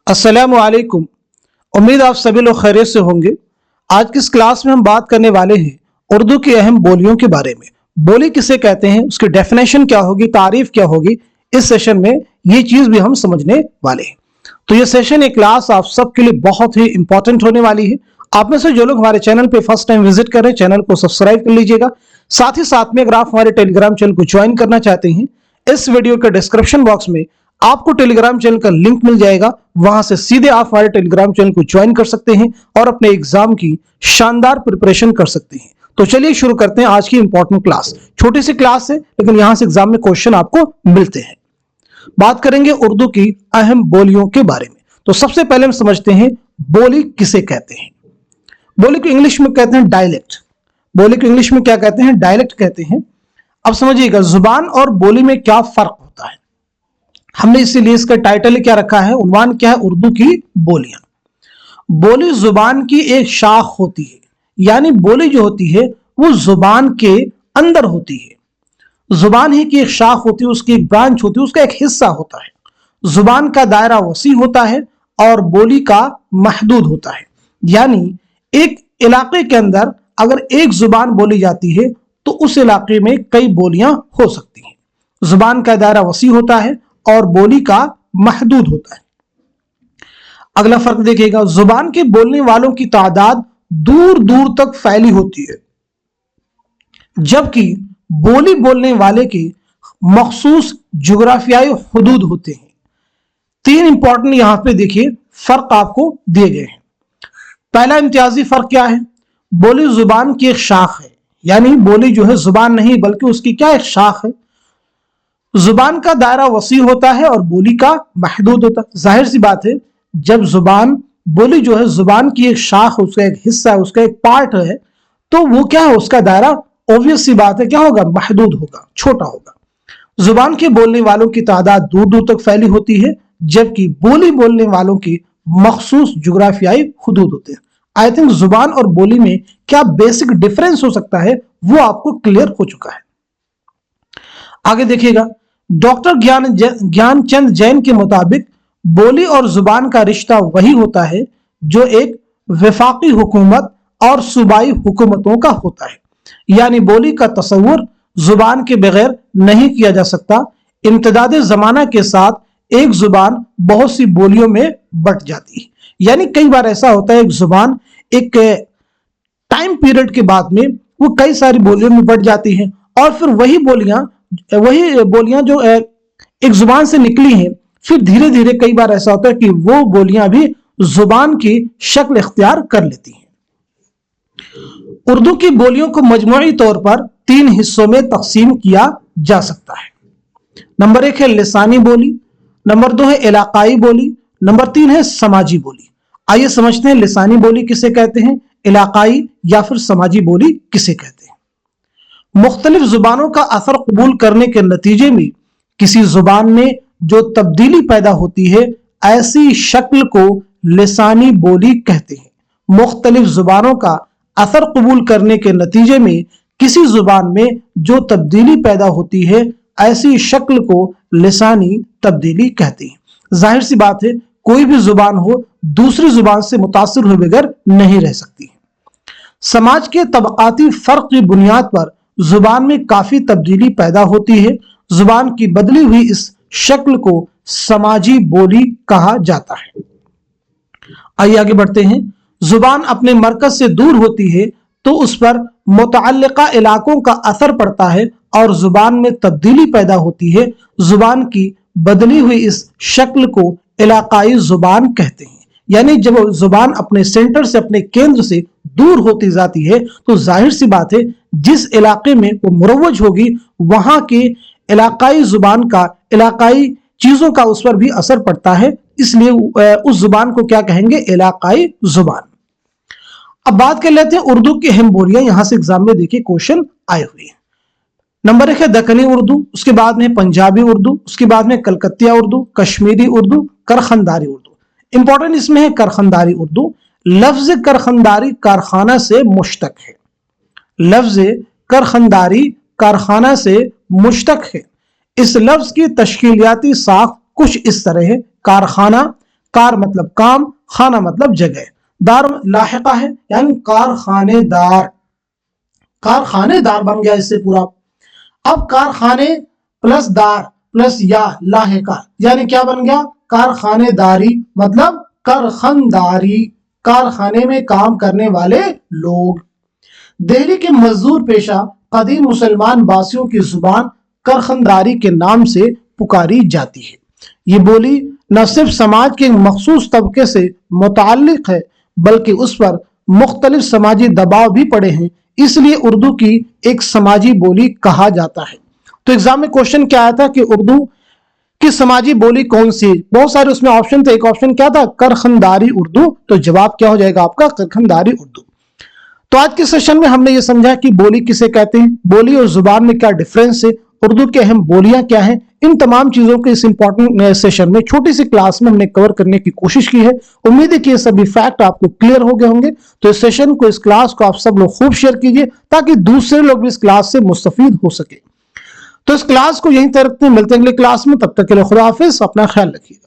अस्सलामुअलैकुम। उम्मीद आप सभी लोग खैरियत से होंगे। आज की इस क्लास में हम बात करने वाले हैं उर्दू की अहम बोलियों के बारे में। बोली किसे कहते हैं, उसकी डेफिनेशन क्या होगी, तारीफ क्या होगी, इस सेशन में ये चीज भी हम समझने वाले हैं। तो ये सेशन, ये क्लास आप सबके लिए बहुत ही इंपॉर्टेंट होने वाली है। आप में से जो लोग हमारे चैनल पे फर्स्ट टाइम विजिट कर रहे हैं, चैनल को सब्सक्राइब कर लीजिएगा। साथ ही साथ में अगर आप हमारे टेलीग्राम चैनल को ज्वाइन करना चाहते हैं, इस वीडियो के डिस्क्रिप्शन बॉक्स में आपको टेलीग्राम चैनल का लिंक मिल जाएगा। वहां से सीधे आप हमारे टेलीग्राम चैनल को ज्वाइन कर सकते हैं और अपने एग्जाम की शानदार प्रिपरेशन कर सकते हैं। तो चलिए शुरू करते हैं आज की इंपॉर्टेंट क्लास। छोटी सी क्लास है, लेकिन यहां से एग्जाम में क्वेश्चन आपको मिलते हैं। बात करेंगे उर्दू की अहम बोलियों के बारे में। तो सबसे पहले हम समझते हैं बोली किसे कहते हैं। बोली को इंग्लिश में कहते हैं डायलेक्ट। बोली को इंग्लिश में क्या कहते हैं? डायलेक्ट कहते हैं। अब समझिएगा जुबान और बोली में क्या फर्क होता है। हमने इसीलिए इसका टाइटल क्या रखा है, उन्वान क्या है, उर्दू की बोलियां। बोली जुबान की एक शाख होती है, यानी बोली जो होती है वो जुबान के अंदर होती है। जुबान ही की एक शाख होती है, उसकी एक ब्रांच होती है, उसका एक हिस्सा होता है। जुबान का दायरा वसी होता है और बोली का महदूद होता है। यानी एक इलाके के अंदर अगर एक जुबान बोली जाती है तो उस इलाके में कई बोलियां हो सकती हैं। जुबान का दायरा वसी होता है और बोली का महदूद होता है। अगला फर्क देखिएगा, जुबान के बोलने वालों की तादाद दूर दूर तक फैली होती है, जबकि बोली बोलने वाले के मखसूस जुग्राफियाई हुदूद होते हैं। तीन इंपॉर्टेंट यहां पे देखिए फर्क आपको दिए गए हैं। पहला इम्तियाजी फर्क क्या है? बोली जुबान की एक शाख है, यानी बोली जो है जुबान नहीं बल्कि उसकी क्या एक शाख है। जुबान का दायरा वसी होता है और बोली का महदूद होता है। जाहिर सी बात है, जब जुबान बोली जो है जुबान की एक शाख, उसका एक हिस्सा है, उसका एक पार्ट है, तो वो क्या है, उसका दायरा ऑब्वियस सी बात है क्या होगा, महदूद होगा, छोटा होगा। जुबान के बोलने वालों की तादाद दूर दूर तक फैली होती है, जबकि बोली बोलने वालों की मखसूस जुग्राफियाई हुदूद होते हैं। आई थिंक जुबान और बोली में क्या बेसिक डिफरेंस हो सकता है वो आपको क्लियर हो चुका है। आगे देखिएगा, डॉक्टर ज्ञानचंद जैन के मुताबिक बोली और जुबान का रिश्ता वही होता है जो एक वफाकी हुकूमत और सूबाई हुकूमतों का होता है। यानी बोली का तस्वुर जुबान के बगैर नहीं किया जा सकता। इम्तदाद जमाना के साथ एक जुबान बहुत सी बोलियों में बट जाती है। यानी कई बार ऐसा होता है, एक जुबान एक टाइम पीरियड के बाद में वो कई सारी बोलियों में बट जाती है, और फिर वही बोलियां जो एक जुबान से निकली हैं, फिर धीरे धीरे कई बार ऐसा होता है कि वो बोलियां भी जुबान की शक्ल इख्तियार कर लेती हैं। उर्दू की बोलियों को मजमूई तौर पर तीन हिस्सों में तकसीम किया जा सकता है। नंबर 1 है लिसानी बोली, नंबर 2 है इलाकाई बोली, नंबर 3 है समाजी बोली। आइए समझते हैं लिसानी बोली किसे कहते हैं, इलाकाई या फिर समाजी बोली किसे कहते हैं। मुख्तलिफ जुबानों का असर कबूल करने के नतीजे में किसी जुबान में जो तब्दीली पैदा होती है, ऐसी शक्ल को लिसानी बोली कहते हैं। मुख्तलिफ जुबानों का असर कबूल करने के नतीजे में किसी जुबान में जो तब्दीली पैदा होती है, ऐसी शक्ल को लिसानी तब्दीली कहते हैं। जाहिर सी बात है, कोई भी जुबान हो दूसरी जुबान से मुतासिर हुए बगैर नहीं रह सकती। समाज के तबकाती फर्क की बुनियाद पर जुबान में काफी तब्दीली पैदा होती है। जुबान की बदली हुई इस शक्ल को समाजी बोली कहा जाता है। आइए आगे बढ़ते हैं। जुबान अपने मरकज से दूर होती है तो उस पर मुतअल्लिका इलाकों का असर पड़ता है और जुबान में तब्दीली पैदा होती है। जुबान की बदली हुई इस शक्ल को इलाकाई जुबान कहते हैं। यानी जब जुबान अपने सेंटर से, अपने केंद्र से दूर होती जाती है, तो जाहिर सी बात है जिस इलाके में वो मुरव्वज होगी वहां के इलाकाई जुबान का, इलाकाई चीजों का उस पर भी असर पड़ता है, इसलिए उस जुबान को क्या कहेंगे, इलाकाई जुबान। अब बात कर लेते हैं उर्दू की अहम बोलियां। यहां से एग्जाम में देखिए क्वेश्चन आए हुए हैं। नंबर 1 है दक्कनी उर्दू, उसके बाद में पंजाबी उर्दू, उसके बाद में कलकत्तिया उर्दू, कश्मीरी उर्दू, करखंदारी उर्दू। इंपॉर्टेंट इसमें है करखंदारी उर्दू। लफ्ज करखंदारी कारखाना से मुश्तक है। लफ्ज करखंदारी कारखाना से मुश्तक है। इस लफ्ज की तश्कीलियाती साख कुछ इस तरह है। कारखाना کار مطلب کام، خانہ مطلب جگہ، دار لاحقہ ہے یعنی کارخانے دار، کارخانے دار بن گیا اس سے پورا۔ اب کارخانے پلس دار پلس یا لاحقہ یعنی کیا بن گیا؟ کارخانے داری مطلب کارخانداری، کارخانے میں کام کرنے والے لوگ۔ دہلی کے مزدور پیشہ قدیم مسلمان باسیوں کی زبان کارخانداری کے نام سے پکاری جاتی ہے۔ یہ بولی نہ صرف سماج کے مخصوص طبقے سے متعلق ہے بلکہ اس پر مختلف سماجی دباؤ بھی پڑے ہیں، اس لیے اردو کی ایک سماجی بولی کہا جاتا ہے۔ تو ایگزام میں کوشچن کیا آیا تھا کہ اردو کی سماجی بولی کون سی؟ بہت سارے اس میں آپشن تھے، ایک آپشن کیا تھا؟ کارخانداری اردو، تو جواب کیا ہو جائے گا آپ کا؟ کارخانداری اردو۔ تو آج کے سیشن میں ہم نے یہ سمجھا کہ بولی کسے کہتے ہیں، بولی اور زبان میں کیا ڈیفرنس ہے، اردو کے اہم بولیاں کیا ہیں، ان تمام چیزوں کے اس امپورٹنٹ سیشن میں چھوٹی سی کلاس میں ہم نے کور کرنے کی کوشش کی ہے۔ امید ہے کہ یہ سبھی فیکٹ آپ کو کلیئر ہو گئے ہوں گے۔ تو اس سیشن کو، اس کلاس کو آپ سب لوگ خوب شیئر کیجئے تاکہ دوسرے لوگ بھی اس کلاس سے مستفید ہو سکے۔ تو اس کلاس کو یہیں تک رکھتے ہیں، ملتے ہیں اگلے کلاس میں، تب تک کے لیے خدا حافظ، اپنا خیال رکھیے گا۔